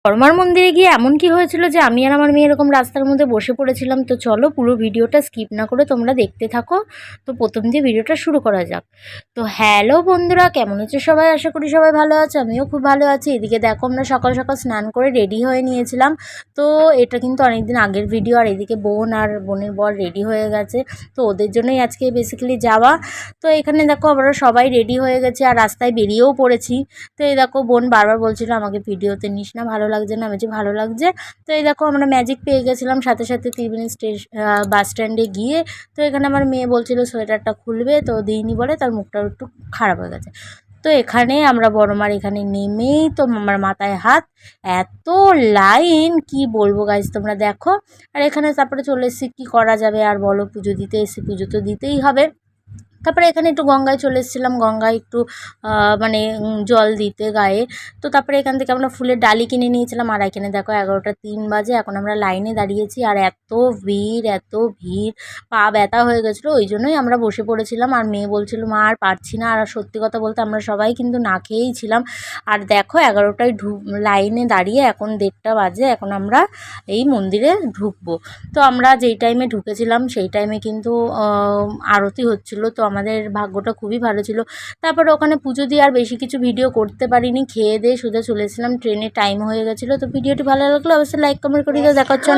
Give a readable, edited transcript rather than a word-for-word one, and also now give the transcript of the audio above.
হনুমান মন্দিরে গিয়ে এমন কি হয়েছিল যে আমি আর আমার মেয়ে এরকম রাস্তার মধ্যে বসে পড়েছিলাম। তো চলো পুরো ভিডিওটা স্কিপ না করে তোমরা দেখতে থাকো। তো প্রথম দিয়ে ভিডিওটা শুরু করা যাক। তো হ্যালো বন্ধুরা, কেমন আছো সবাই? আশা করি সবাই ভালো আছে, আমিও খুব ভালো আছি। এদিকে দেখো আমরা সকাল সকাল স্নান করে রেডি হয়ে নিয়েছিলাম। তো এটা কিন্তু অনেকদিন আগের ভিডিও। আর এদিকে বোন আর বোনের বর রেডি হয়ে গেছে, তো ওদের জন্যই আজকে বেসিক্যালি যাওয়া। তো এখানে দেখো আমরা সবাই রেডি হয়ে গেছি আর রাস্তায় বেরিয়েও পড়েছি। তো এই দেখো বোন বারবার বলছিল আমাকে ভিডিওতে নিস না, ভালো লাগছে না। আমি যে ভালো লাগছে। তো এই দেখো আমরা ম্যাজিক পেয়ে গেছিলাম সাথে সাথে ত্রিবেণী বাস স্ট্যান্ডে গিয়ে। তো এখানে আমার মেয়ে বলছিল সোয়েটারটা খুলবে, তো দিইনি বলে তার মুখটা একটু খারাপ হয়ে গেছে। তো এখানে আমরা বড়মার এখানে নেমেই তো আমার মাথায় হাত, এত লাইন কি বলবো গাইজ, তোমরা দেখো। আর এখানে তারপরে চলে এসেছি, কী করা যাবে আর বলো, পুজো দিতে এসেছি, পুজো তো দিতেই হবে। তারপরে এখানে একটু গঙ্গায় চলে এসেছিলাম, গঙ্গায় একটু মানে জল দিতে গায়ে। তো তারপরে এখান থেকে আমরা ফুলের ডালি কিনে নিয়েছিলাম। আর এখানে দেখো 11টা 3 বাজে, এখন আমরা লাইনে দাঁড়িয়েছি। আর এত ভিড়, এত ভিড়, পা ব্যথা হয়ে গেছিলো, ওই জন্যই আমরা বসে পড়েছিলাম। আর মেয়ে বলছিল মা আর পারছি না। আর সত্যি কথা বলতে আমরা সবাই কিন্তু না খেয়েই ছিলাম। আর দেখো 11টায় লাইনে দাঁড়িয়ে এখন 1:30 বাজে, এখন আমরা এই মন্দিরে ঢুকবো। তো আমরা যেই টাইমে ঢুকেছিলাম সেই টাইমে কিন্তু আরতি হচ্ছিল। তো আমাদের ভাগ্যটা খুবই ভালো ছিল। তারপরে ওখানে পুজো দিয়ে আর বেশি কিছু ভিডিও করতে পারিনি, খেয়ে দিয়ে সোজা চলেছিলাম ট্রেনে, টাইম হয়ে গেছিলো। তো ভিডিওটি ভালো লাগলো অবশ্যই লাইক কমেন্ট করে দিও। দেখা হচ্ছে